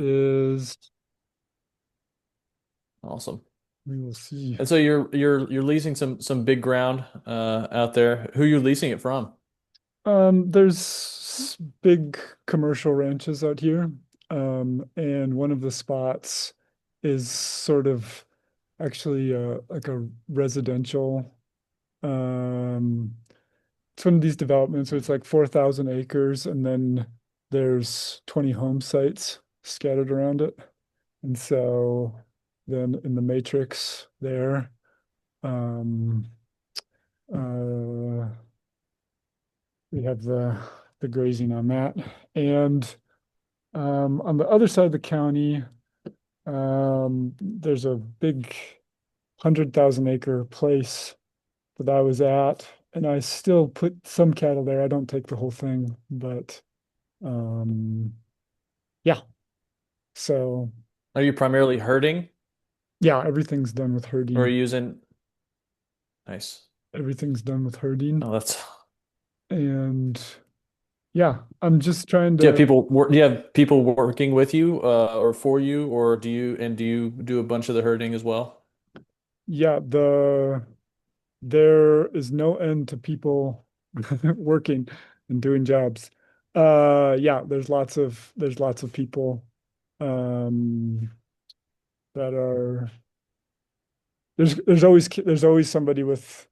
is, Awesome. we will see. And so you're leasing some big ground out there. Who are you leasing it from? There's big commercial ranches out here. And one of the spots is sort of actually like a residential. Um, it's one of these developments where it's like 4,000 acres, and then there's 20 home sites scattered around it. And so then in the matrix there, um, uh, we have the grazing on that. And on the other side of the county, there's a big 100,000 acre place that I was at, and I still put some cattle there. I don't take the whole thing, but um, yeah. So Are you primarily herding yeah, everything's done with or are herding. you using nice. Everything's done with herding, Oh, that's and yeah, I'm just trying do you have to. do you have people working with you or for you or do you do a bunch of the herding as well? Yeah, there is no end to people working and doing jobs. Yeah, there's lots of people um that are there's always somebody with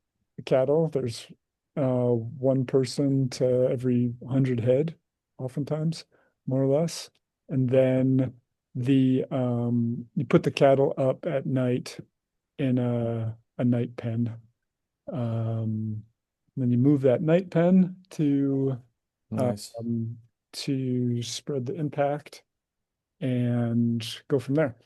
cattle. There's one person to every 100 head, oftentimes, more or less. And then the you put the cattle up at night in a night pen. Then you move that night pen Nice. um, to spread the impact and go from there.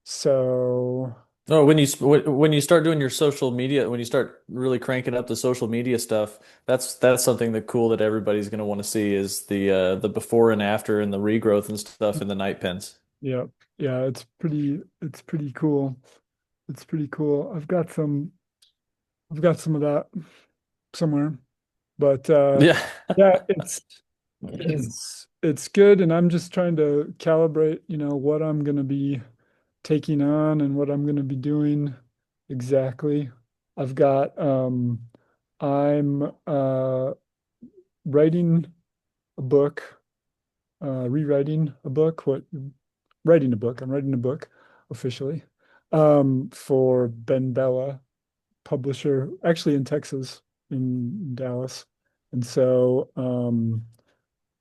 So Oh, when you start doing your social media, when you start really cranking up the social media stuff, that's something that cool that everybody's going to want to see is the before and after and the regrowth and stuff in the night pens. yeah, yeah, it's pretty cool. It's pretty cool. I've got some of that somewhere. But Yeah. yeah, it's good, and I'm just trying to calibrate, what I'm gonna be taking on and what I'm gonna be doing exactly. I've got I'm writing a book, rewriting a book, what writing a book. I'm writing a book officially for Ben Bella, publisher, actually in Texas, in Dallas. And so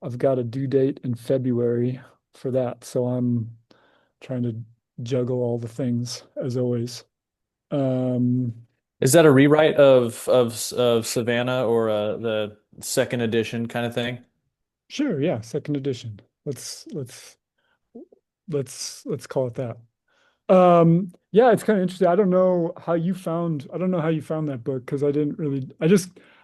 I've got a due date in February for that. So I'm trying to juggle all the things as always. Um, Is that a rewrite of Savanna or the second edition kind of thing? sure, yeah, second edition. Let's call it that. Yeah, it's kind of interesting. I don't know how you found that book because I didn't really,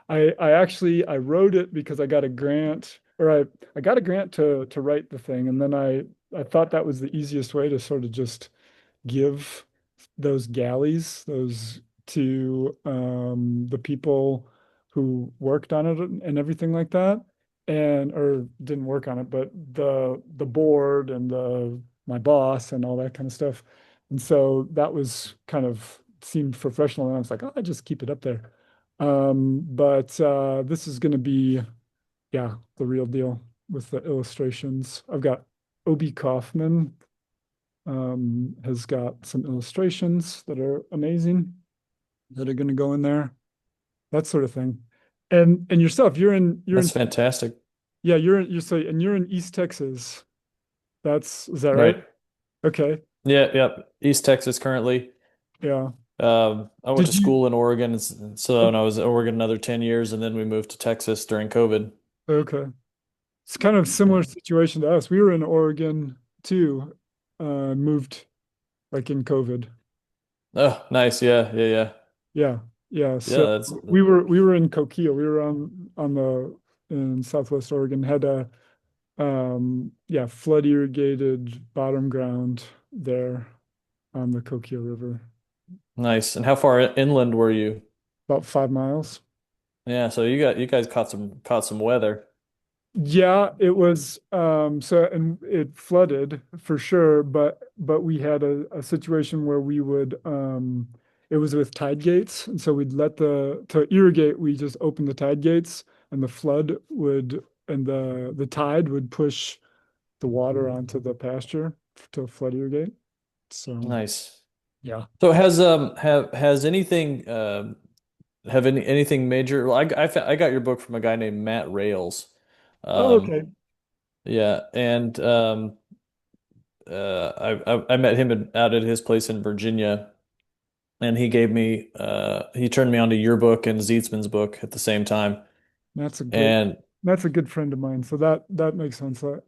I actually, I wrote it because I got a grant or I got a grant to write the thing. And then I thought that was the easiest way to sort of just give those galleys, those to the people who worked on it and everything like that, and or didn't work on it, but the board and the my boss and all that kind of stuff. And so that was kind of seemed professional, and I was like, oh, I just keep it up there. But this is going to be, yeah, the real deal with the illustrations. I've got Obi Kaufman has got some illustrations that are amazing that are going to go in there, that sort of thing. And yourself, That's fantastic. yeah, you're in East Texas. Is that right? Right. Okay. Yeah, yeah. East Texas currently. Yeah. I went Did to you? school in Oregon, and so and I was in Oregon another 10 years, and then we moved to Texas during COVID. Okay. It's kind of Yeah. similar situation to us. We were in Oregon too, moved like in COVID. Oh, nice. Yeah, yeah, yeah. Yeah. Yeah. Yeah, So that's we were in Coquille. We were on the in Southwest Oregon, had a yeah, flood irrigated bottom ground there on the Coquille River, nice. And how far inland were you? about 5 miles. Yeah, so you guys caught some weather. Yeah, it was so and it flooded for sure, but we had a situation where we would it was with tide gates, and so we'd let the to irrigate, we just opened the tide gates and the flood would and the tide would push the water onto the pasture to flood irrigate. So Nice. yeah. So has anything have anything major? Well, I got your book from a guy named Matt Rails. Oh, Um, okay. yeah, and I met him out at his place in Virginia, and he turned me on to your book and Zeitzman's book at the same time. That's a great And that's a good friend of mine. So that makes sense. I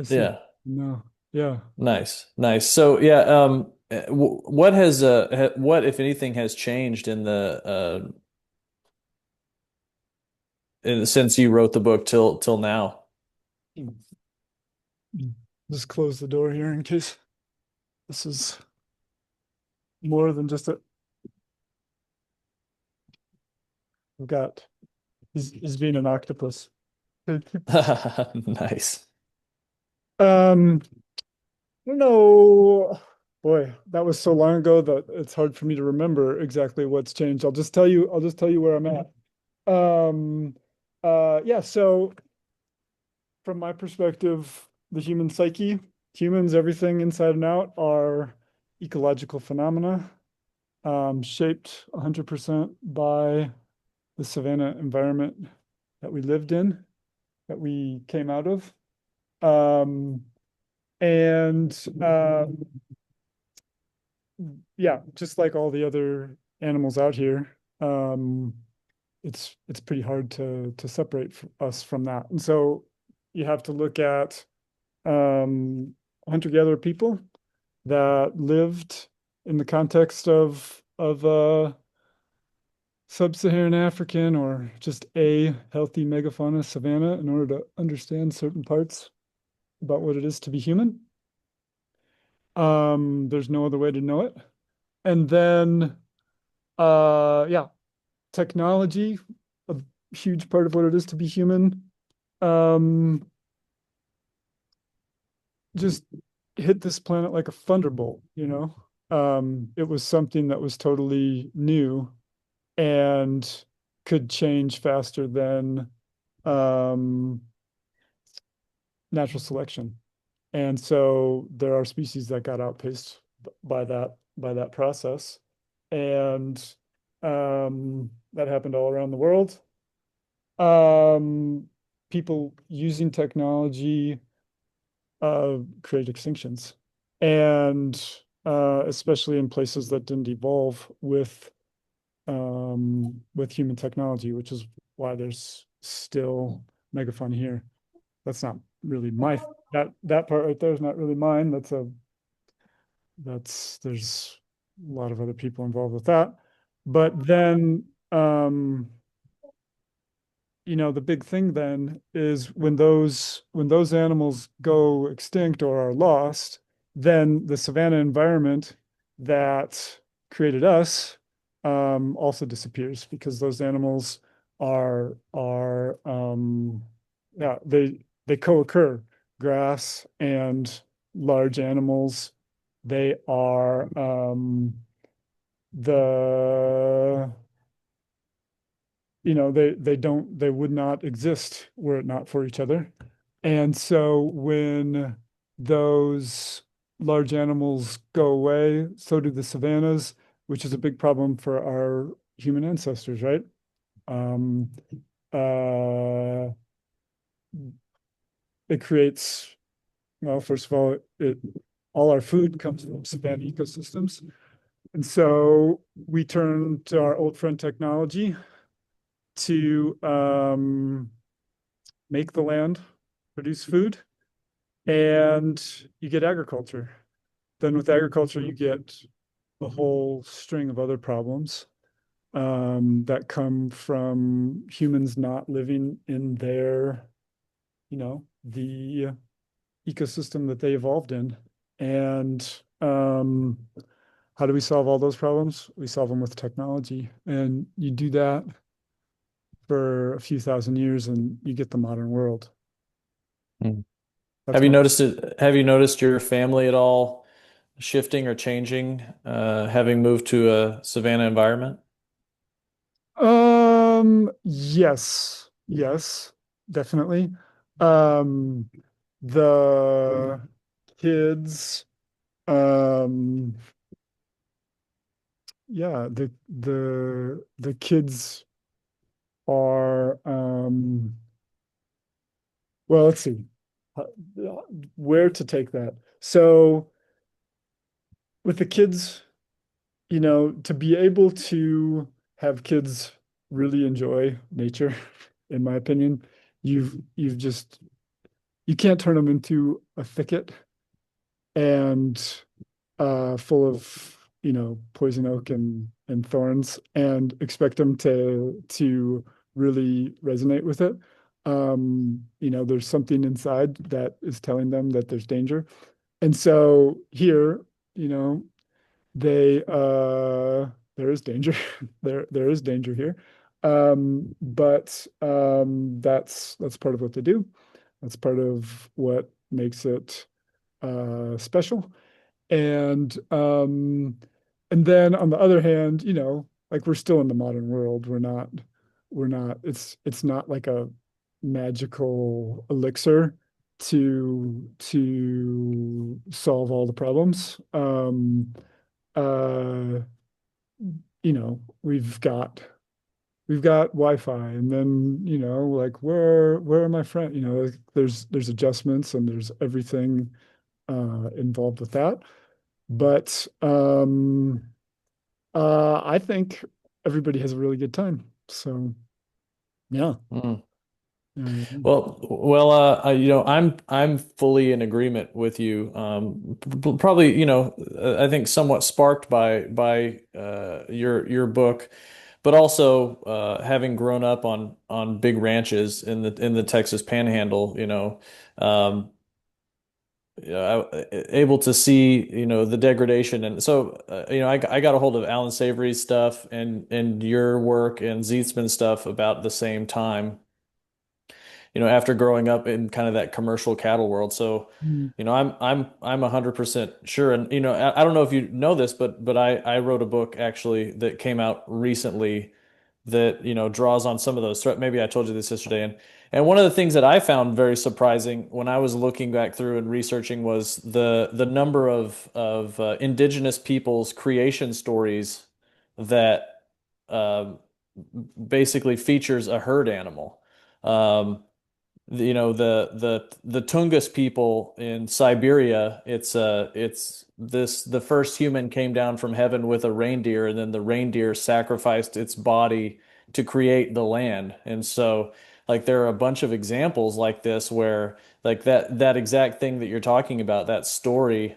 see yeah, now. Yeah. nice, nice. So yeah, what has what if anything has changed in since you wrote the book till now? Just close the door here in case this is more than just a. I've got. He's being an octopus. Nice. Um, no, boy, that was so long ago that it's hard for me to remember exactly what's changed. I'll just tell you where I'm at. Um, yeah, so from my perspective, the human psyche, humans, everything inside and out are ecological phenomena, shaped 100% by the savanna environment that we lived in, that we came out of. Um, and yeah, just like all the other animals out here, um, it's pretty hard to separate us from that. And so you have to look at hunter-gatherer people that lived in the context of sub-Saharan African or just a healthy megafauna savanna in order to understand certain parts about what it is to be human. There's no other way to know it. And then, yeah, technology, a huge part of what it is to be human, um, just hit this planet like a thunderbolt, you know? It was something that was totally new and could change faster than um, natural selection. And so there are species that got outpaced by that process. And that happened all around the world. Um, People using technology create extinctions. And especially in places that didn't evolve with human technology, which is why there's still megafauna here. That's not really my that part right there is not really mine. That's there's a lot of other people involved with that. But then the big thing then is when those animals go extinct or are lost, then the savanna environment that created us also disappears because those animals are yeah they co-occur. Grass and large animals, they are the they would not exist were it not for each other. And so when those large animals go away, so do the savannas, which is a big problem for our human ancestors, right? Um, uh, it creates, well, first of all, it all our food comes from savanna ecosystems. And so we turn to our old friend technology to make the land produce food, and you get agriculture. Then with agriculture, you get a whole string of other problems that come from humans not living in the ecosystem that they evolved in. And how do we solve all those problems? We solve them with technology. And you do that for a few thousand years and you get the modern world. Mm. That's my Have you noticed your family at all shifting or changing, having moved to a Savannah environment? yes, yes, definitely. Um, the kids, um, yeah, the kids are, well, let's see, uh, where to take that. So with the kids, to be able to have kids really enjoy nature, in my opinion, you've just you can't turn them into a thicket and full of poison oak and thorns and expect them to really resonate with it. There's something inside that is telling them that there's danger. And so here, you know, they there is danger. There is danger here. But that's part of what they do. That's part of what makes it special. And and then on the other hand, like we're still in the modern world. We're not it's not like a magical elixir to solve all the problems. Uh, we've got Wi-Fi, and then like where are my friends? Like, there's adjustments and there's everything involved with that. But I think everybody has a really good time. So yeah. Mm. Uh, I'm fully in agreement with you. Probably, I think somewhat sparked by your book, but also having grown up on big ranches in the Texas Panhandle, um, able to see, the degradation. And so, I got a hold of Alan Savory's stuff and your work and Zeithman's stuff about the same time, after growing up in kind of that commercial cattle world. So, mm, I'm 100% sure. And, I don't know if you know this, but I wrote a book actually that came out recently that, draws on some of those threats. Maybe I told you this yesterday. And one of the things that I found very surprising when I was looking back through and researching was the number of indigenous people's creation stories that um, basically features a herd animal. Um, the Tungus people in Siberia, it's this the first human came down from heaven with a reindeer, and then the reindeer sacrificed its body to create the land. And so, like, there are a bunch of examples like this where, like, that exact thing that you're talking about, that story,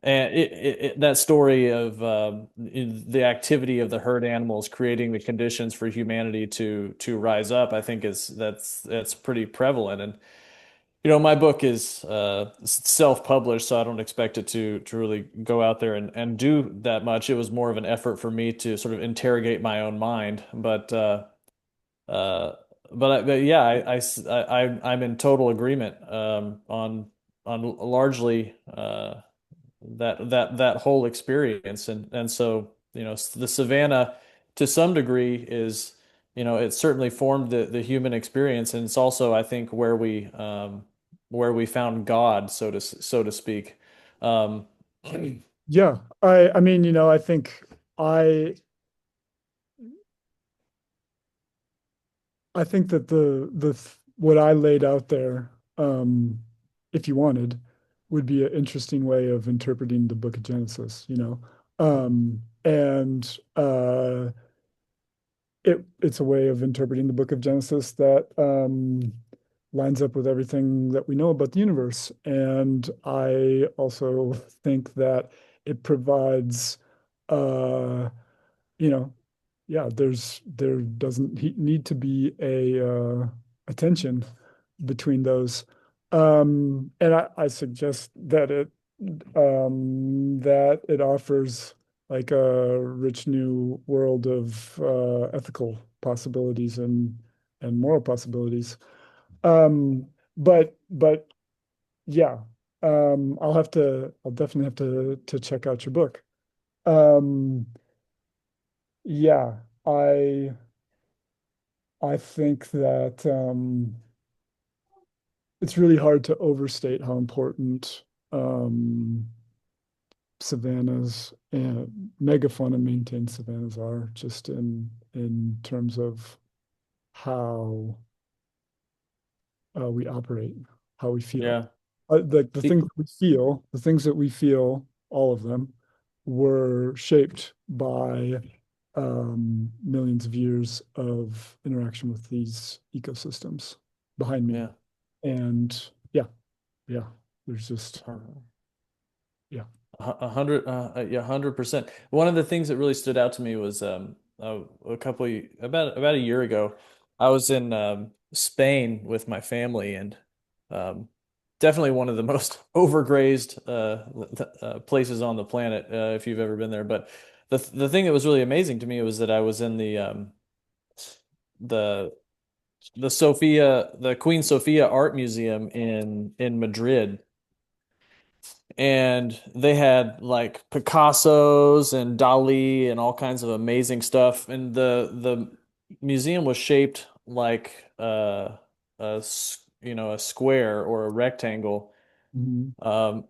and that story of the activity of the herd animals creating the conditions for humanity to rise up, I think that's pretty prevalent. And my book is self-published, so I don't expect it to really go out there and do that much. It was more of an effort for me to sort of interrogate my own mind, uh, but yeah, I'm in total agreement on largely. That whole experience. And so, the Savannah to some degree is, it certainly formed the human experience, and it's also, I think, where we found God, so to speak. um yeah. I mean, I think I I think that what I laid out there, if you wanted, would be an interesting way of interpreting the book of Genesis. And it's a way of interpreting the book of Genesis that lines up with everything that we know about the universe. And I also think that it provides, uh, you know, yeah, there doesn't need to be a tension between those. And I suggest that it offers like a rich new world of ethical possibilities and moral possibilities. Um, but yeah, I'll definitely have to check out your book. Um, yeah, I I think that it's really hard to overstate how important um, savannas and megafauna and maintained savannas are just in terms of how we operate, how we feel. Yeah. The E- things that we feel, the things that we feel, all of them were shaped by millions of years of interaction with these ecosystems behind me. Yeah. And yeah, yeah, there's just, yeah. 100%. One of the things that really stood out to me was about a year ago, I was in Spain with my family, and um, definitely one of the most overgrazed places on the planet if you've ever been there. But the thing that was really amazing to me was that I was in the the Queen Sofia Art Museum in Madrid, and they had like Picasso's and Dali and all kinds of amazing stuff. And the museum was shaped like a square or a rectangle, Mhm. um,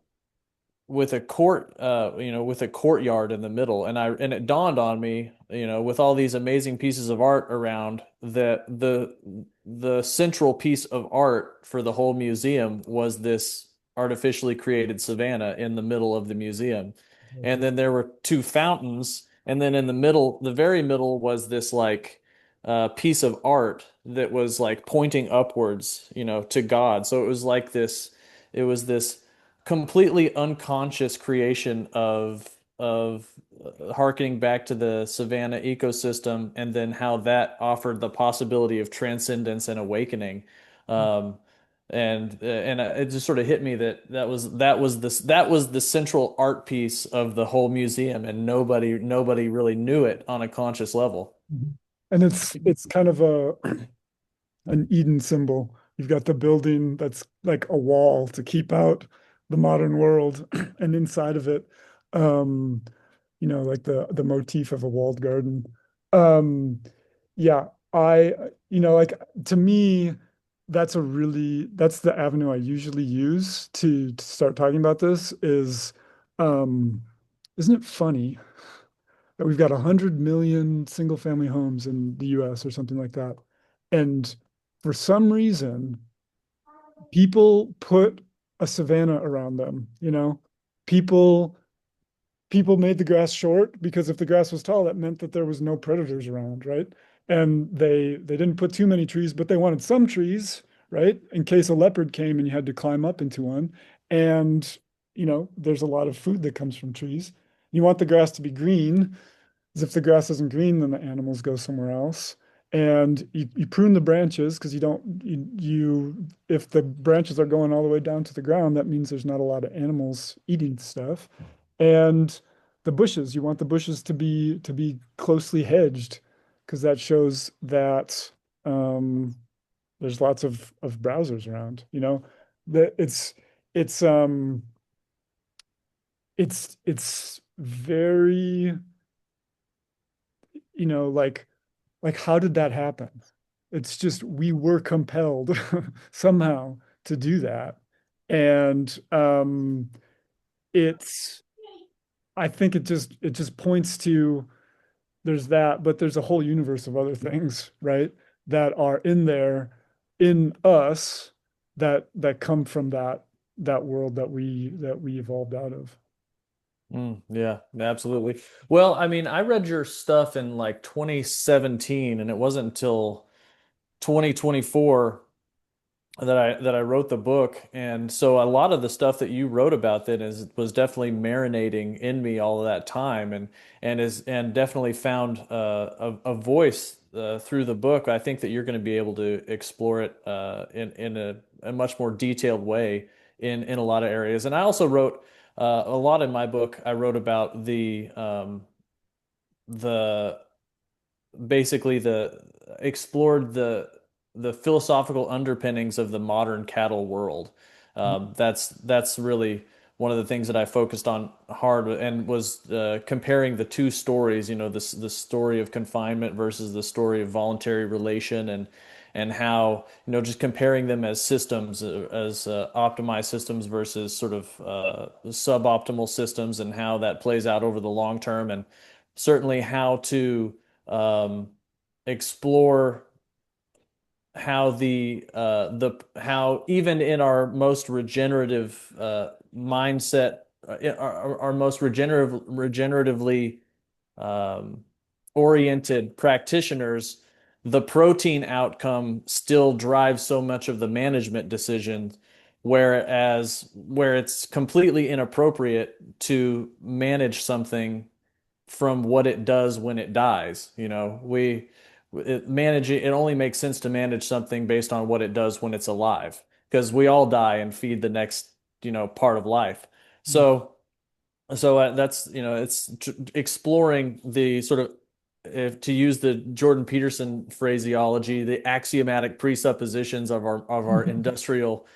with a with a courtyard in the middle. And it dawned on me, with all these amazing pieces of art around, that the central piece of art for the whole museum was this artificially created savanna in the middle of the museum. And then there were two fountains, and then in the middle, the very middle, was this like piece of art that was like pointing upwards, to God. So it was this completely unconscious creation of harkening back to the savanna ecosystem, and then how that offered the possibility of transcendence and awakening. Um, and it just sort of hit me that that was the central art piece of the whole museum, and nobody really knew it on a conscious level. Mhm. And it's kind of an Eden symbol. You've got the building that's like a wall to keep out the modern world, and inside of it, um, like the motif of a walled garden. Um, yeah, like to me, that's the avenue I usually use to start talking about this is, um, isn't it funny that we've got 100 million single family homes in the US or something like that. And for some reason, people put a savanna around them, People people made the grass short because if the grass was tall, that meant that there was no predators around, right? And they didn't put too many trees, but they wanted some trees, right? In case a leopard came and you had to climb up into one. And there's a lot of food that comes from trees. You want the grass to be green, because if the grass isn't green, then the animals go somewhere else. And you prune the branches because you don't if the branches are going all the way down to the ground, that means there's not a lot of animals eating stuff. And the bushes, you want the bushes to be closely hedged because that shows that um, there's lots of browsers around, that it's it's very, like how did that happen? It's just we were compelled somehow to do that. And it's I think it just points to there's that, but there's a whole universe of other things, right? That are in there in us that come from that world that we evolved out of. Yeah, absolutely. Well, I mean, I read your stuff in like 2017, and it wasn't until 2024 that I wrote the book. And so a lot of the stuff that you wrote about then is was definitely marinating in me all of that time, and definitely found a voice through the book. I think that you're going to be able to explore it in a much more detailed way in a lot of areas. And I also wrote a lot in my book. I wrote about the basically the explored the philosophical underpinnings of the modern cattle world. That's really one of the things that I focused on hard and was comparing the two stories, the story of confinement versus the story of voluntary relation and how, just comparing them as systems, as optimized systems versus sort of suboptimal systems and how that plays out over the long term, and certainly how to um, explore how the how even in our most regenerative mindset, our most regeneratively um, oriented practitioners, the protein outcome still drives so much of the management decisions, whereas where it's completely inappropriate to manage something from what it does when it dies. It only makes sense to manage something based on what it does when it's alive, because we all die and feed the next, part of life. So that's, it's exploring the sort of, if to use the Jordan Peterson phraseology, the axiomatic presuppositions of our industrial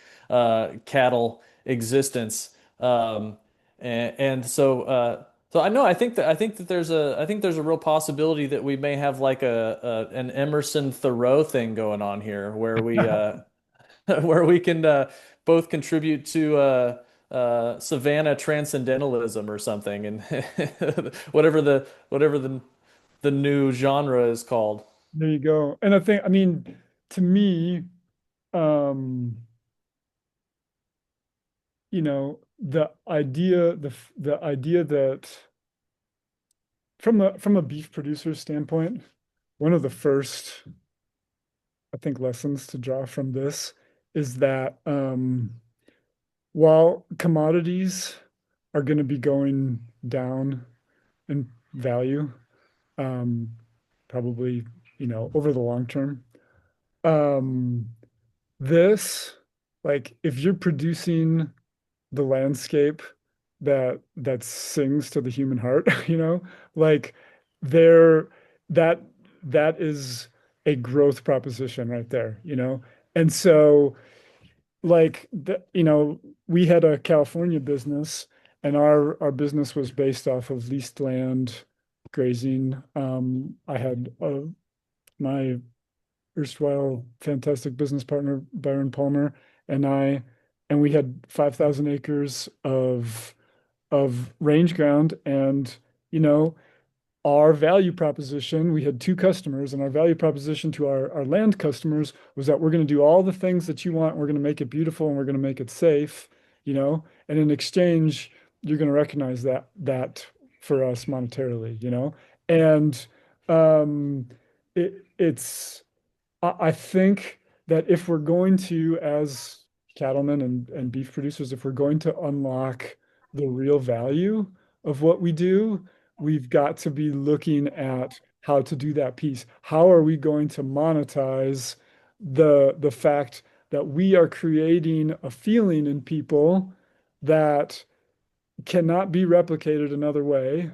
cattle existence. And so I think there's a real possibility that we may have like an Emerson Thoreau thing going on here, where we where we can both contribute to Savanna transcendentalism or something, and whatever the new genre is called. There you go. And I mean, to me, um, the idea that from a beef producer's standpoint, one of the first, I think, lessons to draw from this is that while commodities are going to be going down in value, um, probably, over the long term, um, this, like, if you're producing the landscape that sings to the human heart, like there that that is a growth proposition right there, And so like we had a California business and our business was based off of leased land grazing. I had my erstwhile fantastic business partner, Byron Palmer, and and we had 5,000 acres of range ground. And, you know, our value proposition, we had two customers, and our value proposition to our land customers was that we're going to do all the things that you want. We're going to make it beautiful and we're going to make it safe, and in exchange, you're going to recognize that for us monetarily, and um, it's I think that if we're going to, as cattlemen and beef producers, if we're going to unlock the real value of what we do, we've got to be looking at how to do that piece. How are we going to monetize the fact that we are creating a feeling in people that cannot be replicated another way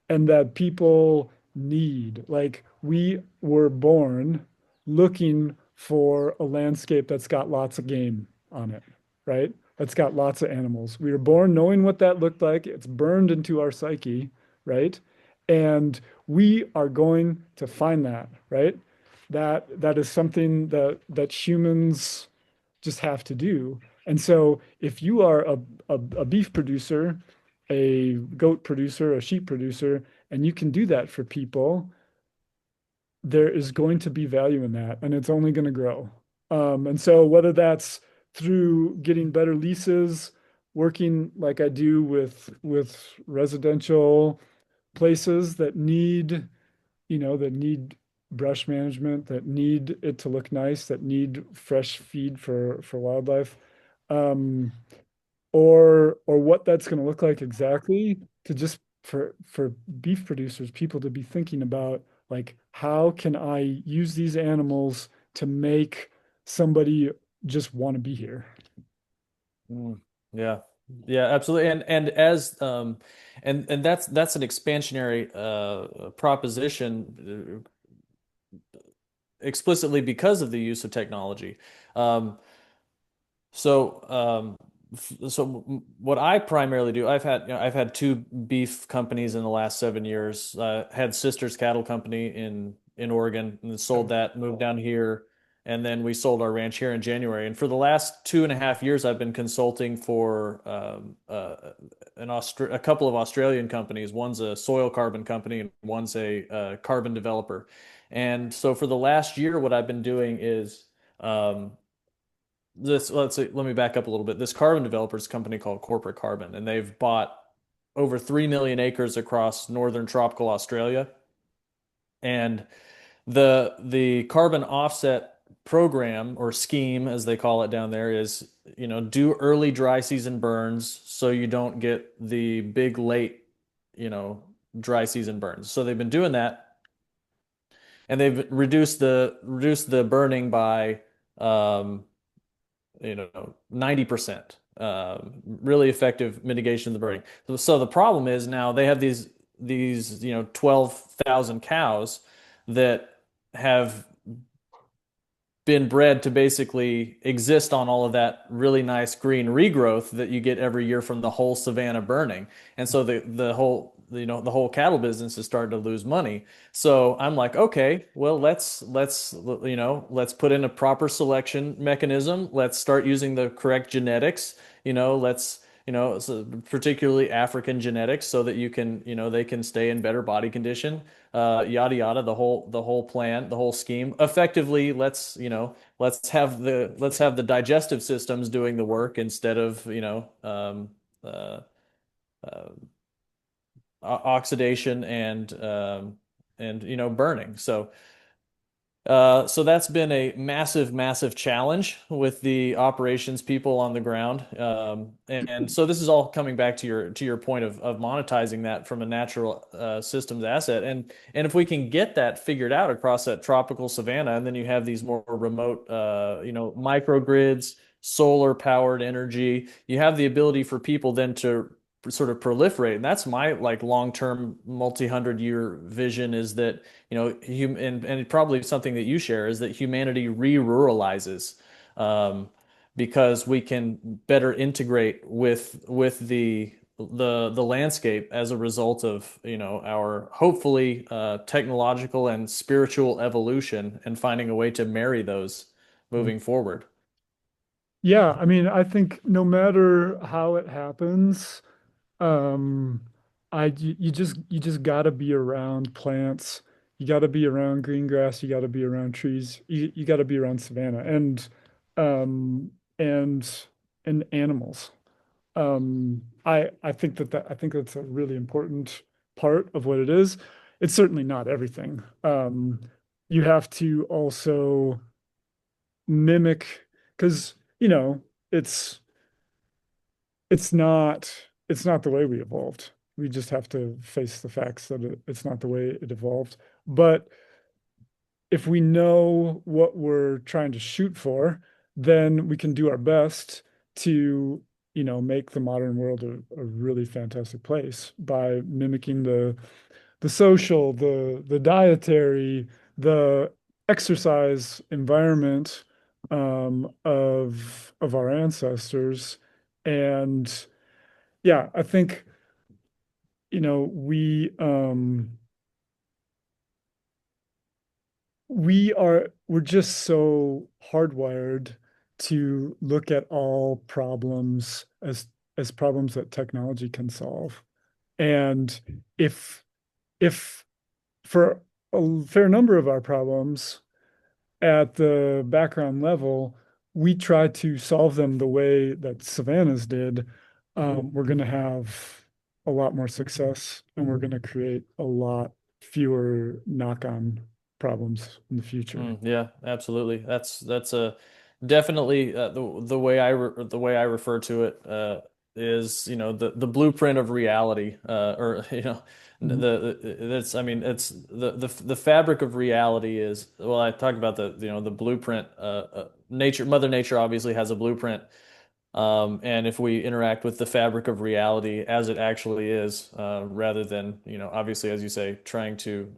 and that people need. Like we were born looking for a landscape that's got lots of game on it, right? That's got lots of animals. We were born knowing what that looked like. It's burned into our psyche, right? And we are going to find that, right? That is something that humans just have to do. And so if you are a beef producer, a goat producer, a sheep producer, and you can do that for people, there is going to be value in that, and it's only going to grow. And so whether that's through getting better leases, working like I do with residential places that need brush management, that need it to look nice, that need fresh feed for wildlife, um, or what that's going to look like exactly, to just for beef producers, people to be thinking about like how can I use these animals to make somebody just want to be here. Mm, yeah. Yeah, absolutely. And that's an expansionary proposition. explicitly because of the use of technology. Um, so, what I primarily do, I've had two beef companies in the last 7 years. Had Sisters Cattle Company in Oregon, and then sold that, moved down here, and then we sold our ranch here in January. And for the last 2.5 years, I've been consulting for a couple of Australian companies. One's a soil carbon company, and one's a carbon developer. And so for the last year, what I've been doing is let me back up a little bit. This carbon developer is a company called Corporate Carbon, and they've bought over 3 million acres across northern tropical Australia. And the carbon offset program or scheme, as they call it down there, is, do early dry season burns so you don't get the big late, you know, dry season burns. So they've been doing that, and they've reduced the burning by um, 90%. Really effective mitigation of the burning. So the problem is now they have these 12,000 cows that have been bred to basically exist on all of that really nice green regrowth that you get every year from the whole savanna burning. And so the whole cattle business is starting to lose money. So I'm like, okay, well, let's put in a proper selection mechanism. Let's start using the correct genetics. Let's so particularly African genetics, so that they can stay in better body condition. Yada yada, the whole plan, the whole scheme. Effectively, let's have the digestive systems doing the work instead of uh, uh, oxidation and burning. So that's been a massive, massive challenge with the operations people on the ground. And so this is all coming back to your point of monetizing that from a natural systems asset. And if we can get that figured out across that tropical savanna, and then you have these more remote, microgrids, solar powered energy, you have the ability for people then to sort of proliferate. And that's my like long-term multi-hundred-year vision, is that and probably something that you share, is that humanity re-ruralizes, because we can better integrate with the landscape as a result of our hopefully technological and spiritual evolution, and finding a way to marry those moving forward. Yeah, I mean, I think no matter how it happens, um, you just gotta be around plants. You gotta be around green grass. You gotta be around trees. You gotta be around savanna um and and animals. I think that's a really important part of what it is. It's certainly not everything. You have to also mimic, because it's it's not it's not the way we evolved. We just have to face the facts that it's not the way it evolved. But if we know what we're trying to shoot for, then we can do our best to, make the modern world a really fantastic place by mimicking the social, the dietary, the exercise environment of our ancestors. And yeah, I think, we're just so hardwired to look at all problems as problems that technology can solve. And if if for a fair number of our problems at the background level, we try to solve them the way that Savannah's did, we're going to have a lot more success, and we're going to create a lot fewer knock-on problems in the future. Yeah, absolutely. That's a definitely the way I refer to it is the blueprint of reality, or Mhm. that's I mean it's the fabric of reality is, I talk about the blueprint. Mother Nature obviously has a blueprint And if we interact with the fabric of reality as it actually is, rather than, obviously, as you say, trying to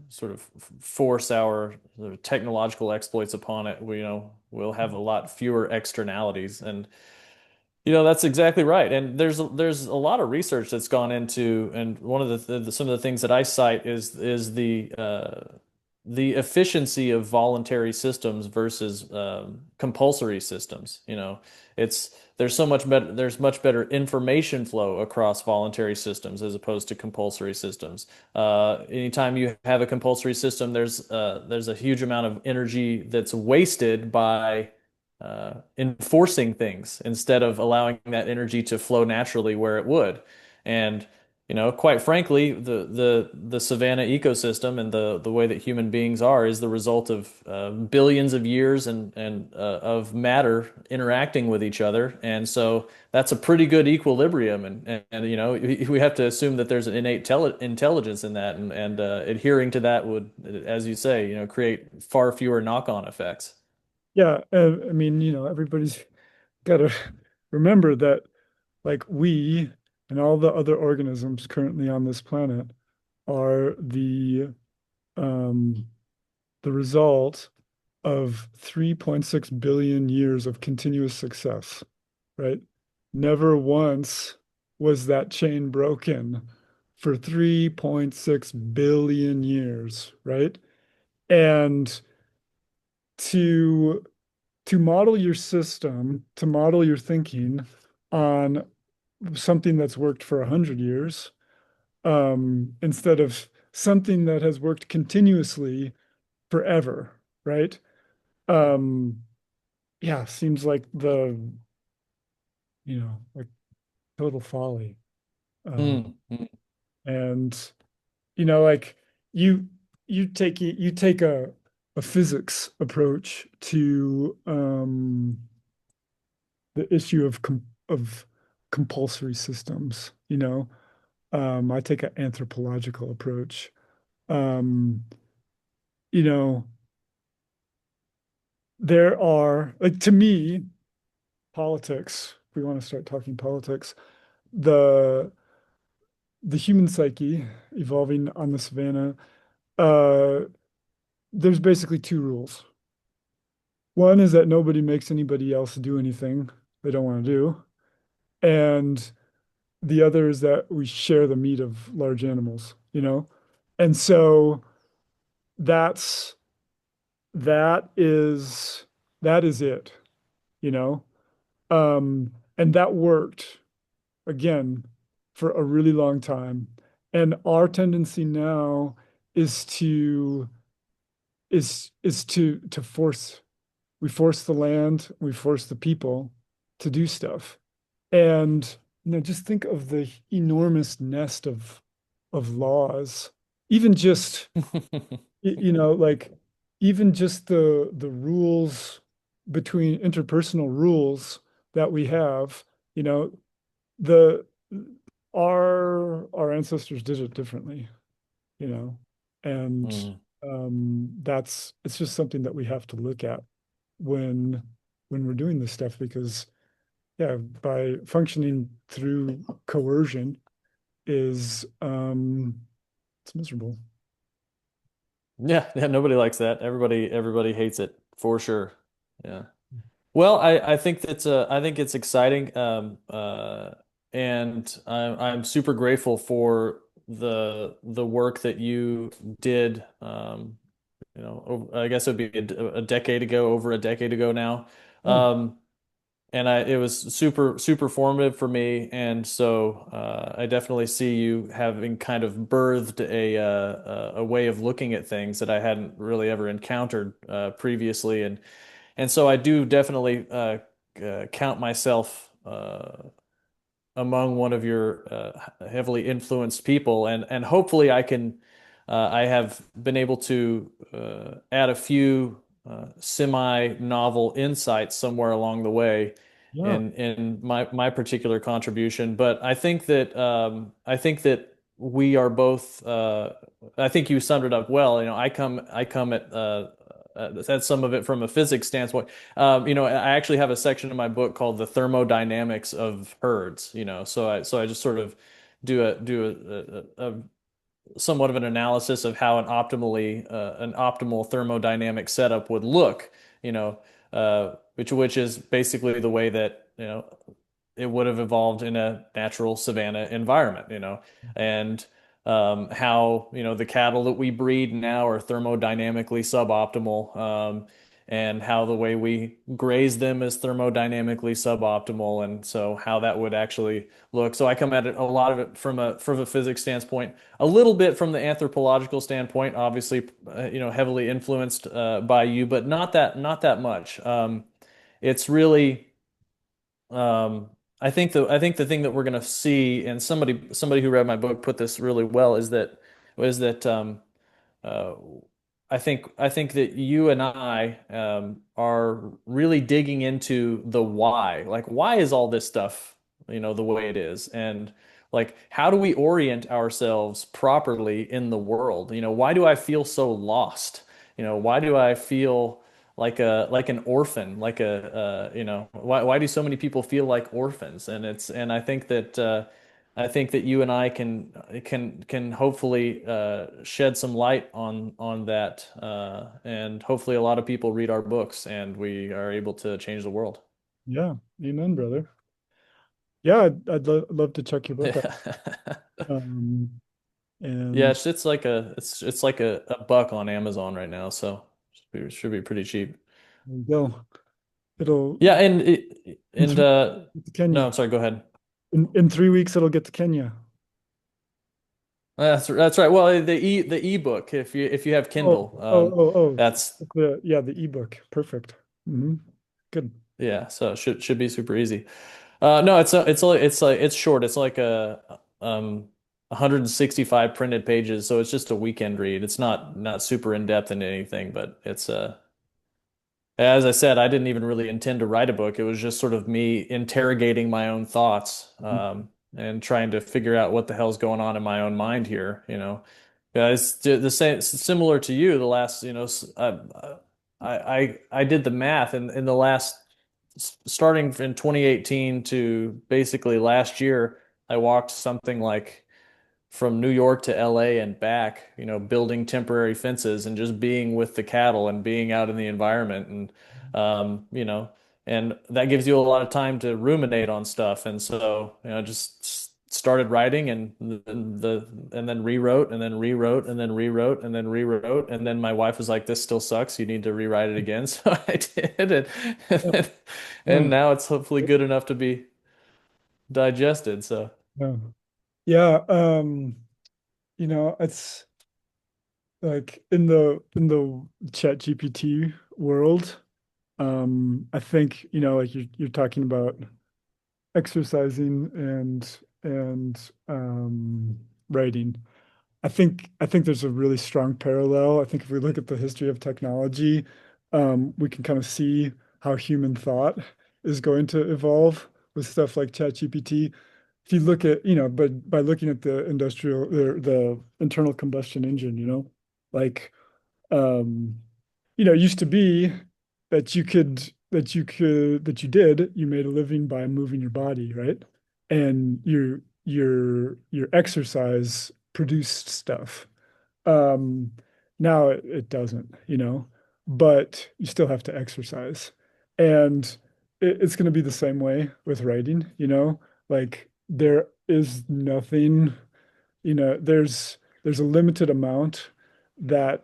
sort of force our sort of technological exploits upon it, we'll have a lot fewer externalities. And that's exactly right. And there's a lot of research that's gone into, and one of some of the things that I cite is the efficiency of voluntary systems versus compulsory systems. It's there's much better information flow across voluntary systems as opposed to compulsory systems. Anytime you have a compulsory system, there's a huge amount of energy that's wasted by enforcing things instead of allowing that energy to flow naturally where it would. And quite frankly, the savanna ecosystem and the way that human beings are is the result of billions of years and of matter interacting with each other. And so that's a pretty good equilibrium. And we have to assume that there's an innate intelligence in that, and adhering to that would, as you say, create far fewer knock-on effects. Yeah, I mean, everybody's got to remember that, like, we and all the other organisms currently on this planet are um, the result of 3.6 billion years of continuous success, right? Never once was that chain broken for 3.6 billion years, right? And to to model your system, to model your thinking on something that's worked for 100 years, instead of something that has worked continuously forever, right? Um, yeah, seems like like total folly. Um, Mm, mm. and like you you take a physics approach to the issue of compulsory systems, I take an anthropological approach. Um, you know, there are, like, to me, politics, if we want to start talking politics, the the human psyche evolving on the savannah, uh, there's basically two rules. One is that nobody makes anybody else do anything they don't want to do. And the other is that we share the meat of large animals, And so that's that is that is it, you know? And that worked again for a really long time. And our tendency now is to force we force the land, we force the people to do stuff. And just think of the enormous nest of laws, even just like even just the rules between interpersonal rules that we have, you know, the our ancestors did it differently, you know, and Mm. that's it's just something that we have to look at when we're doing this stuff because yeah, by functioning through coercion is it's miserable. Yeah, yeah, nobody likes that. Everybody hates it for sure. Yeah. Well, I think it's exciting. And I'm super grateful for the work that you did. I guess it would be a decade ago, over a decade ago now. Oh, Um, and it was super formative for me. And so I definitely see you having kind of birthed a way of looking at things that I hadn't really ever encountered previously. And so I do definitely count myself among one of your heavily influenced people, and hopefully I have been able to add a few semi-novel insights somewhere along the way yeah. in my particular contribution. But I think that we are both. I think you summed it up well. I come at that's some of it from a physics standpoint. I actually have a section in my book called the thermodynamics of herds. So I just sort of do a somewhat of an analysis of how an optimal thermodynamic setup would look. Which is basically the way that it would have evolved in a natural savanna environment, and how, the cattle that we breed now are thermodynamically suboptimal, and how the way we graze them is thermodynamically suboptimal, and so how that would actually look. So I come at it a lot of it from a physics standpoint, a little bit from the anthropological standpoint, obviously, heavily influenced by you, but not that much. It's really I think the thing that we're going to see, and somebody who read my book put this really well, is that uh, I think that you and I are really digging into the why. Like, why is all this stuff, the way it is? And like, how do we orient ourselves properly in the world? Why do I feel so lost? Why do I feel like an orphan? Why do so many people feel like orphans? And I think that you and I can hopefully shed some light on that, and hopefully a lot of people read our books and we are able to change the world. Yeah, amen, brother. Yeah, I'd love to check your book out. Um, Yeah, and it's like a buck on Amazon right now, so should be pretty cheap. there you go. It'll Yeah, and it, in and 3 weeks get to no, Kenya. I'm sorry, go ahead. In 3 weeks it'll get to Kenya. That's right. Well, the ebook, if you have Oh, Kindle, oh, oh, oh. that's The ebook. Perfect. Hmm. Good. yeah, so it should be super easy. No, it's short. It's like a 165 printed pages, so it's just a weekend read. It's not super in depth in anything, but it's as I said, I didn't even really intend to write a book. It was just sort of me interrogating my own thoughts, and trying to figure out what the hell's going on in my own mind here. Yeah, it's the same, similar to you. The last, I did the math, and in the last, starting in 2018 to basically last year, I walked something like from New York to LA and back, building temporary fences and just being with the cattle and being out in the environment, um, you know, and that gives you a lot of time to ruminate on stuff. And so, just started writing, and then rewrote and then rewrote and then rewrote and then rewrote. And then my wife was like, "This still sucks. You need to rewrite it again." So I did it. Yeah, And yeah, now it's hopefully good enough to be digested. So yeah. Yeah, it's like in the chat GPT world, I think, like you're talking about exercising and writing. I think there's a really strong parallel. I think if we look at the history of technology, we can kind of see how human thought is going to evolve with stuff like ChatGPT. If you look at, but by looking at the internal combustion engine, like um, it used to be that you made a living by moving your body, right? And your exercise produced stuff. Um, Now it doesn't, but you still have to exercise. And it's going to be the same way with writing, like there is nothing, there's a limited amount that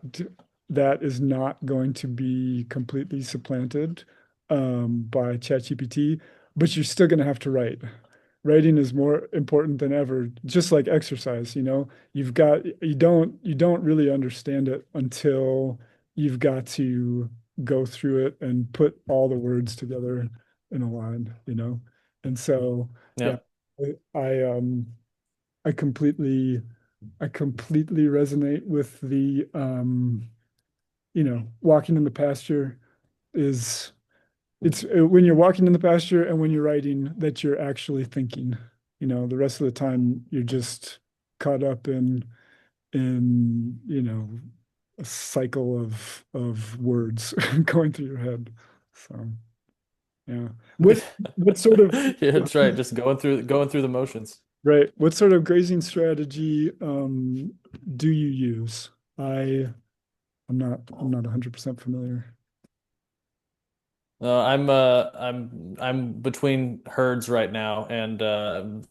that is not going to be completely supplanted by ChatGPT, but you're still going to have to write. Writing is more important than ever, just like exercise, you don't really understand it until you've got to go through it and put all the words together in a line. And so, yeah, yeah. I I completely I completely resonate with walking in the pasture is it's when you're walking in the pasture and when you're writing that you're actually thinking. The rest of the time you're just caught up in a cycle of words going through your head. So yeah. What sort of Yeah, that's right. Just going through the motions. right? What sort of grazing strategy do you use? I'm not 100% familiar. I'm between herds right now, and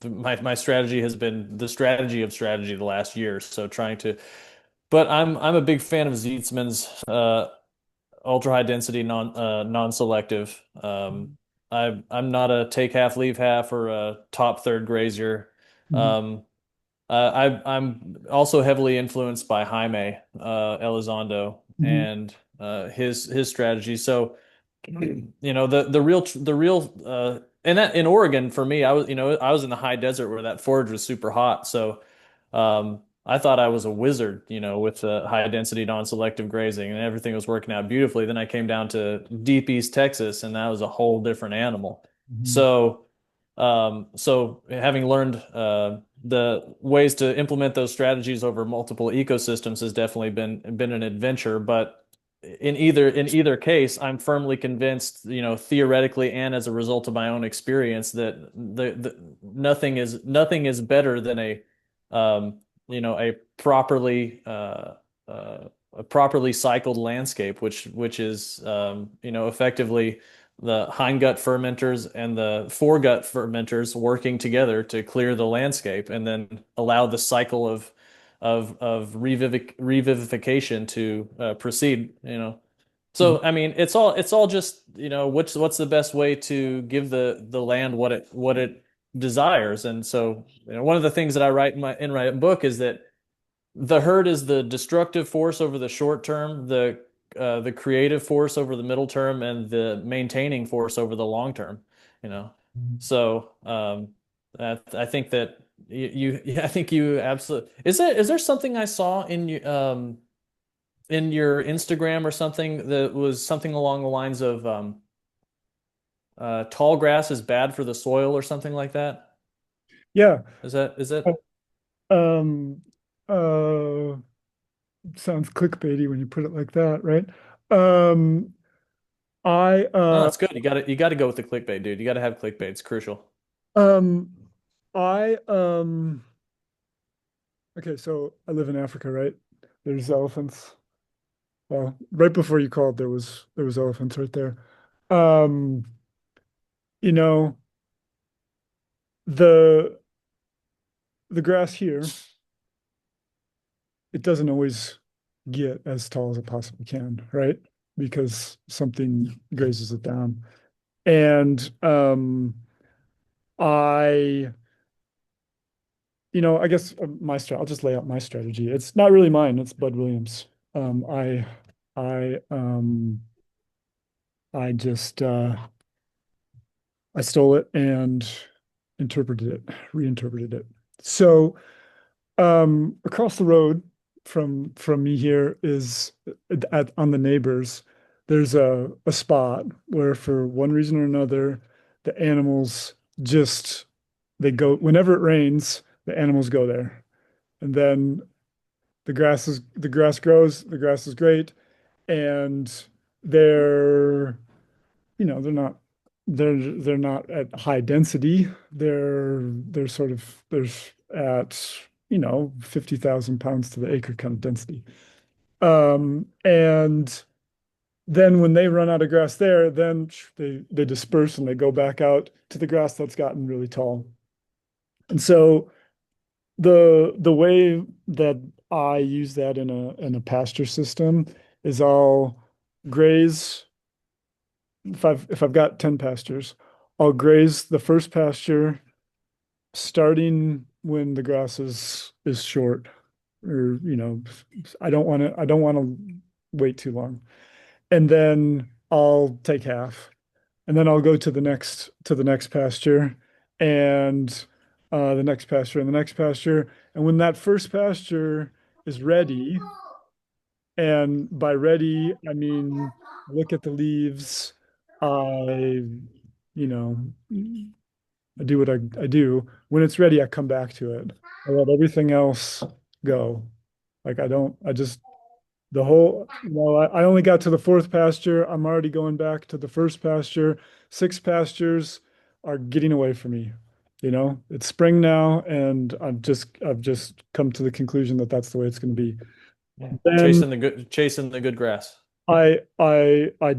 my strategy has been the strategy of strategy the last year. So trying to, but I'm a big fan of Zeetzman's ultra high density non-selective. I'm not a take half leave half or a top third grazier. Mhm. Um, I'm also heavily influenced by Jaime Elizondo Mhm. and his strategy. So the real and that in Oregon for me, I was in the high desert where that forage was super hot. So I thought I was a wizard, with high density non-selective grazing and everything was working out beautifully. Then I came down to deep East Texas and that was a whole different animal. Mhm. So having learned the ways to implement those strategies over multiple ecosystems has definitely been an adventure. But in either case, I'm firmly convinced, theoretically and as a result of my own experience, that nothing is better than um, a a properly cycled landscape, which is effectively the hindgut fermenters and the foregut fermenters working together to clear the landscape and then allow the cycle of revivification to proceed. Mhm. So I mean, it's all just what's the best way to give the land what it desires. And so one of the things that I write in my book is that the herd is the destructive force over the short term, the creative force over the middle term, and the maintaining force over the long term. You know, so I think that I think you absolutely is there something I saw in your Instagram or something that was something along the lines of tall grass is bad for the soil or something like that? Yeah. Is that Um, uh, Sounds clickbaity when you put it like that, right? Um, I no, it's good. You got to go with the clickbait, dude. You got to have clickbait. It's crucial. um I okay, so I live in Africa, right? There's elephants. Well, right before you called, there was elephants right there. Um, you know, the the grass here, it doesn't always get as tall as it possibly can, right? Because something grazes it down. And I, I guess I'll just lay out my strategy. It's not really mine, it's Bud Williams. Um, I I I just I stole it and reinterpreted it. So across the road from me here is on the neighbors, there's a spot where for one reason or another, the animals just they go whenever it rains, the animals go there. And then the grass grows, the grass is great, and they're they're not at high density. They're sort of there's at 50,000 pounds to the acre kind of density. And then when they run out of grass there, then they disperse and they go back out to the grass that's gotten really tall. And so the way that I use that in a pasture system is I'll graze if I've got 10 pastures, I'll graze the first pasture starting when the grass is short or I don't want to wait too long. And then I'll take half. And then I'll go to the next pasture and the next pasture and the next pasture. And when that first pasture is ready, and by ready, I mean look at the leaves. I, you know, I do what I do. When it's ready, I come back to it. I let everything else go. Like I don't, I just the whole, I only got to the fourth pasture. I'm already going back to the first pasture. Six pastures are getting away from me. It's spring now, and I've just come to the conclusion that that's the way it's going to be. Yeah. Then Chasing the good grass. I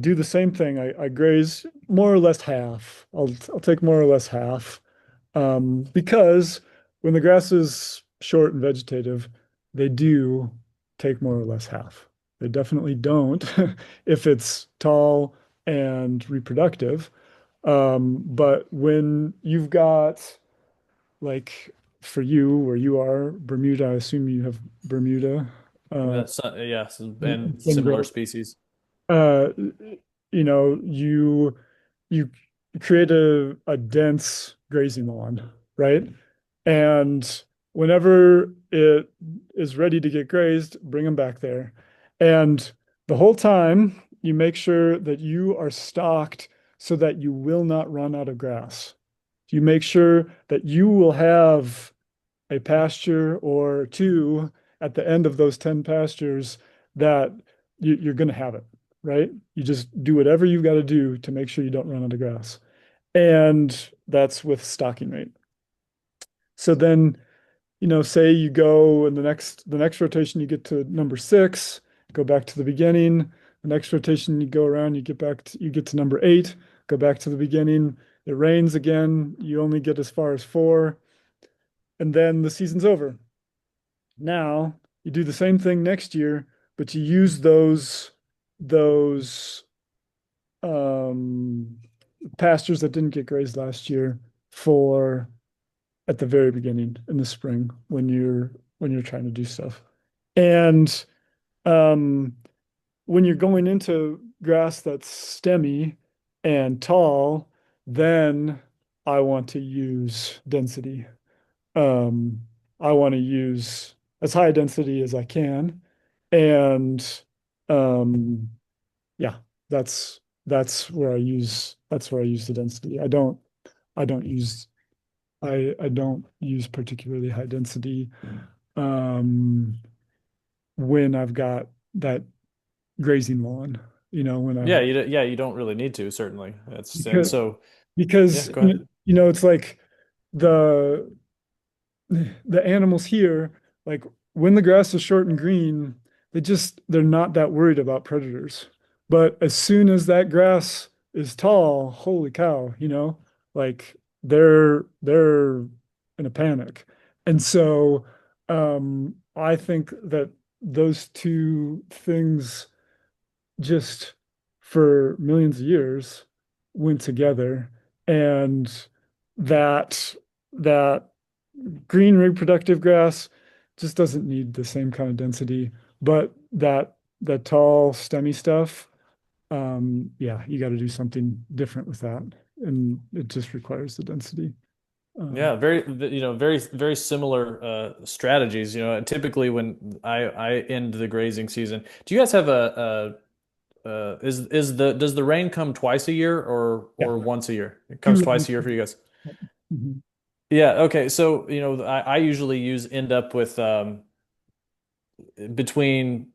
do the same thing. I graze more or less half. I'll take more or less half. Because when the grass is short and vegetative, they do take more or less half. They definitely don't if it's tall and reproductive. But when you've got, like, for you, where you are, Bermuda, I assume you have Bermuda, uh, That's yes, and in similar growth. species. uh, you create a dense grazing lawn, right? And whenever it is ready to get grazed, bring them back there. And the whole time, you make sure that you are stocked so that you will not run out of grass. You make sure that you will have a pasture or two at the end of those 10 pastures that you're going to have it, right? You just do whatever you've got to do to make sure you don't run out of grass. And that's with stocking rate. So then, say you go in the next rotation, you get to number six, go back to the beginning. The next rotation, you go around, you get to number eight, go back to the beginning. It rains again. You only get as far as four, and then the season's over. Now you do the same thing next year, but you use those um, pastures that didn't get grazed last year for at the very beginning in the spring when you're trying to do stuff. And um, when you're going into grass that's stemmy and tall, then I want to use density. Um, I want to use as high a density as I can. And um, yeah, that's where I use the density. I don't use particularly high density um, when I've got that grazing lawn, when I've Yeah, you don't really need to, certainly. That's and because so yeah, because go ahead. it's like the the animals here, like when the grass is short and green, they're not that worried about predators. But as soon as that grass is tall, holy cow, like they're in a panic. And so I think that those two things just for millions of years went together, and that green reproductive grass just doesn't need the same kind of density, but that tall stemmy stuff, yeah, you got to do something different with that, and it just requires the density. Um, Yeah, very similar strategies. Typically when I end the grazing season, do you guys have is the does the rain come twice a year yeah, or once a year? It comes two. twice a year for you guys. Mhm. Yeah, okay. So, I usually use end up with between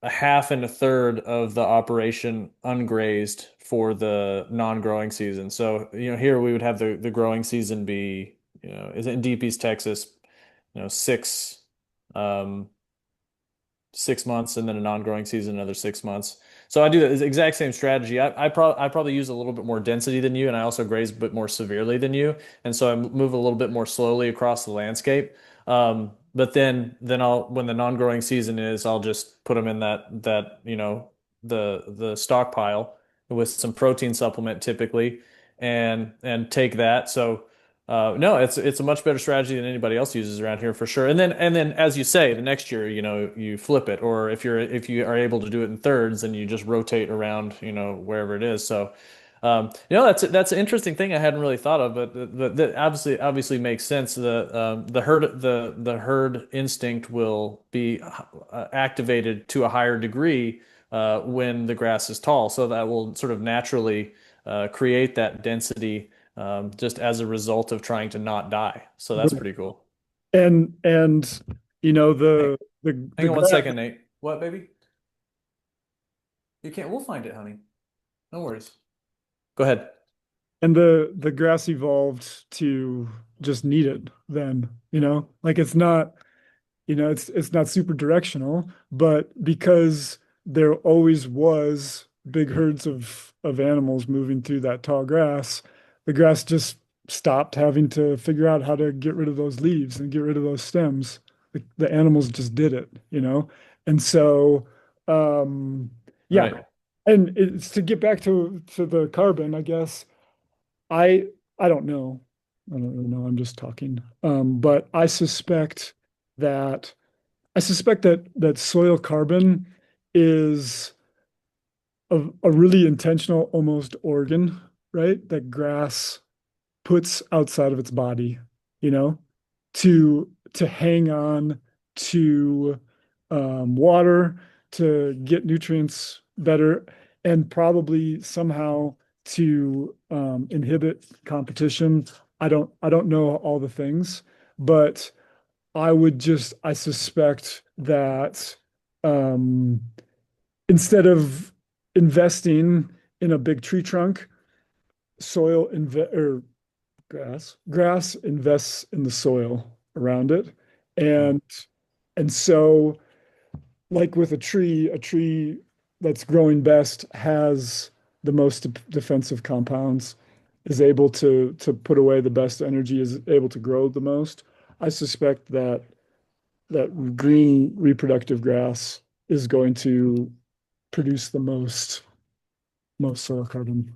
a half and a third of the operation ungrazed for the non-growing season. So, here we would have the growing season be, is it in Deep East Texas, um, 6 months, and then a non-growing season another 6 months. So I do the exact same strategy. I probably use a little bit more density than you, and I also graze a bit more severely than you, and so I move a little bit more slowly across the landscape. But then I'll when the non-growing season is, I'll just put them in that the stockpile with some protein supplement typically, and take that. So. No, it's a much better strategy than anybody else uses around here for sure. And then as you say, the next year, you flip it, or if you are able to do it in thirds, then you just rotate around, wherever it is. So, that's an interesting thing I hadn't really thought of, but that obviously makes sense. The herd instinct will be activated to a higher degree when the grass is tall, so that will sort of naturally create that density just as a result of trying to not die. So that's pretty cool. And Hang, the hang on one grass, second, Nate. What, baby? You can't. We'll find it, honey. No worries. Go ahead. And the grass evolved to just need it then, like it's not, it's not super directional, but because there always was big herds of animals moving through that tall grass, the grass just stopped having to figure out how to get rid of those leaves and get rid of those stems. The animals just did it. And so, um, yeah. Right. And it's to get back to the carbon, I guess. I I don't know. I don't really know. I'm just talking. But that I suspect that soil carbon is a really intentional almost organ, right? That grass puts outside of its body, you know, to hang on to water, to get nutrients better, and probably somehow to inhibit competition. I don't know all the things, but I suspect that um, instead of investing in a big tree trunk, soil or grass invests in the soil around it. Mm. And and so like with a tree that's growing best has the most defensive compounds, is able to put away the best energy, is able to grow the most. I suspect that green reproductive grass is going to produce the most soil carbon.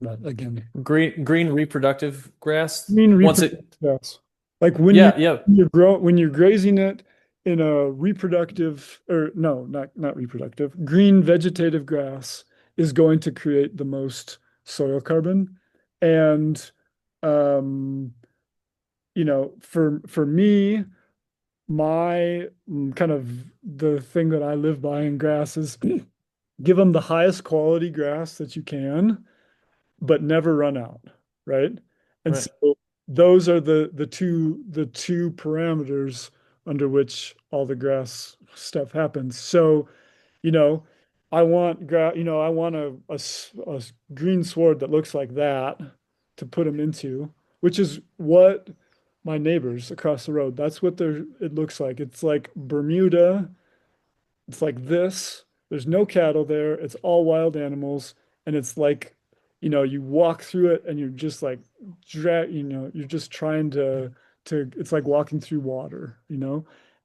But again, Green reproductive grass. green Once it, reproductive grass. Like yeah, yeah, when you're grazing it in a reproductive, or no, not reproductive, green vegetative grass is going to create the most soil carbon. And um, for me, my kind of the thing that I live by in grass is give them the highest quality grass that you can, but never run out, right? And right. so those are the two parameters under which all the grass stuff happens. So, you know, I want a green sward that looks like that to put them into, which is what my neighbors across the road, that's what it looks like. It's like Bermuda. It's like this. There's no cattle there. It's all wild animals. And it's like, you walk through it and you're just like you're just trying it's like walking through water.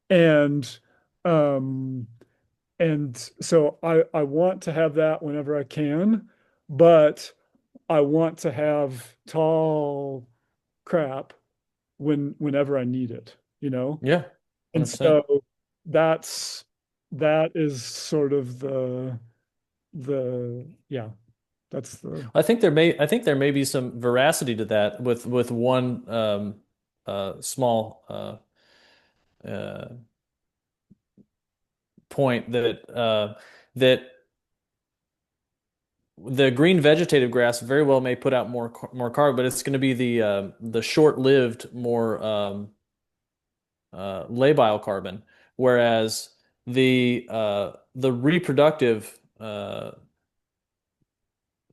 And um and so I want to have that whenever I can, but I want to have tall crap whenever I need it. Yeah, And 100%. so that's that is sort of the yeah, that's the I think there may be some veracity to that with one small uh, point that the green vegetative grass very well may put out more carbon, but it's going to be the short-lived, more labile carbon, whereas the reproductive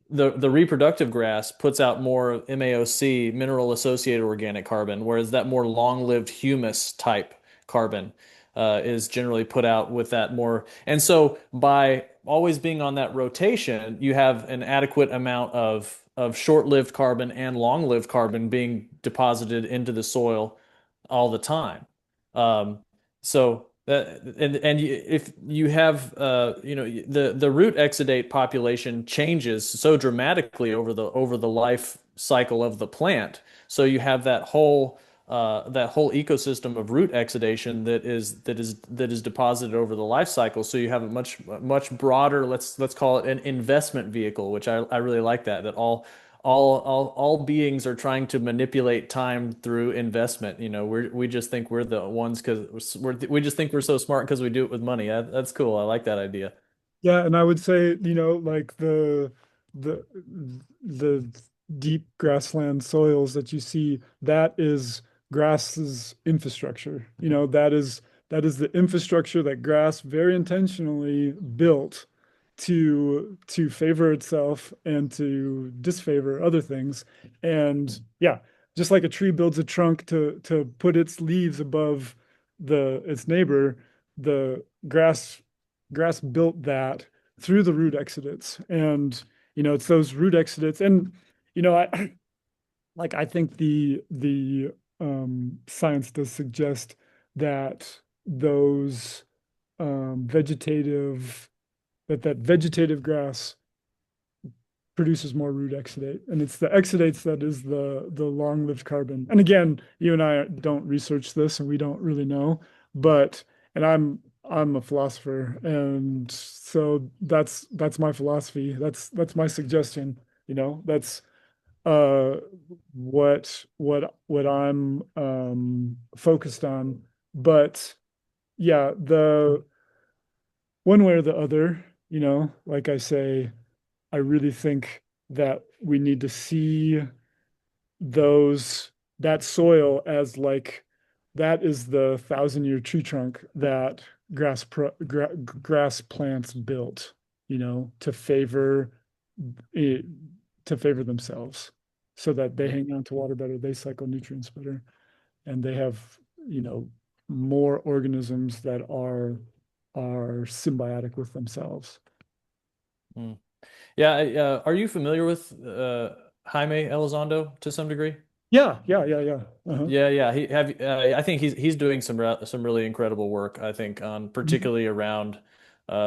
the reproductive grass puts out more MAOC, mineral associated organic carbon, whereas that more long-lived humus type carbon is generally put out with that more. And so by always being on that rotation, you have an adequate amount of short-lived carbon and long-lived carbon being deposited into the soil all the time. Um, so that if you have the root exudate population changes so dramatically over the life cycle of the plant. So you have that whole ecosystem of root exudation that is deposited over the life cycle. So you have a much broader, let's call it an investment vehicle, which I really like that all beings are trying to manipulate time through investment. We just think we're the ones because we just think we're so smart because we do it with money. That's cool. I like that idea. Yeah, and I would say, like the the deep grassland soils that you see, that is grass's infrastructure. That is the infrastructure that grass very intentionally built to favor itself and to disfavor other things. And yeah, just like a tree builds a trunk to put its leaves above the its neighbor, the grass built that through the root exudates. And it's those root exudates. And I like I think the science does suggest that those vegetative that vegetative grass produces more root exudate, and it's the exudates that is the long-lived carbon. And again, you and I don't research this, and we don't really know, but and I'm a philosopher, and so that's my philosophy. That's my suggestion. That's uh what I'm focused on. But yeah, the one way or the other, like I say, I really think that we need to see those that soil as like that is the 1,000-year tree trunk that grass plants built, to favor it, to favor themselves so that they hang on to water better, they cycle nutrients better, and they have, you know, more organisms that are symbiotic with themselves. Mm. Yeah, are you familiar with Jaime Elizondo to some degree? Yeah, yeah, yeah, yeah. Uh-huh. Yeah, yeah. I think he's doing some really incredible work. I think on Mhm. particularly around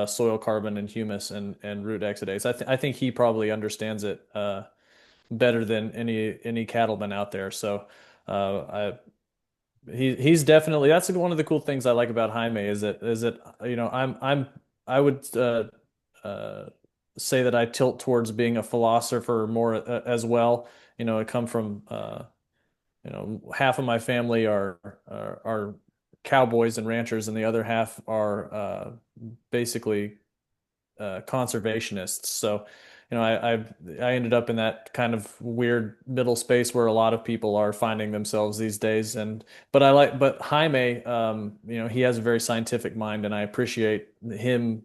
soil carbon and humus and root exudates. I think he probably understands it better than any cattleman out there. So he's definitely that's one of the cool things I like about Jaime is that I would uh, say that I tilt towards being a philosopher more as well. I come from half of my family are cowboys and ranchers, and the other half are basically conservationists. So, I ended up in that kind of weird middle space where a lot of people are finding themselves these days. But Jaime, he has a very scientific mind, and I appreciate him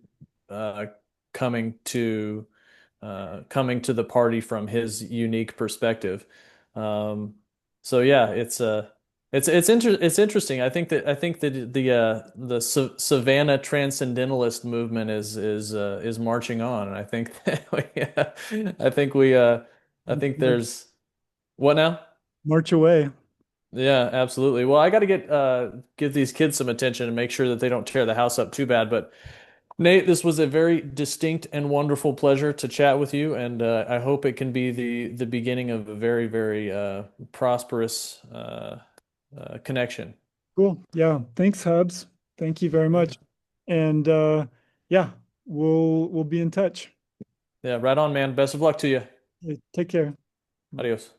uh, coming to coming to the party from his unique perspective. Um, so yeah, it's interesting. I think that the Savanna transcendentalist movement is marching on, and I think that I think we I think March, there's what now? march away. Yeah, absolutely. Well, I got to give these kids some attention and make sure that they don't tear the house up too bad. But Nate, this was a very distinct and wonderful pleasure to chat with you, and I hope it can be the beginning of a very, very prosperous connection. Cool. Yeah. Thanks, Hobbs. Thank you very much. And yeah, we'll be in touch. Yeah, right on, man. Best of luck to you. Take care. Adios.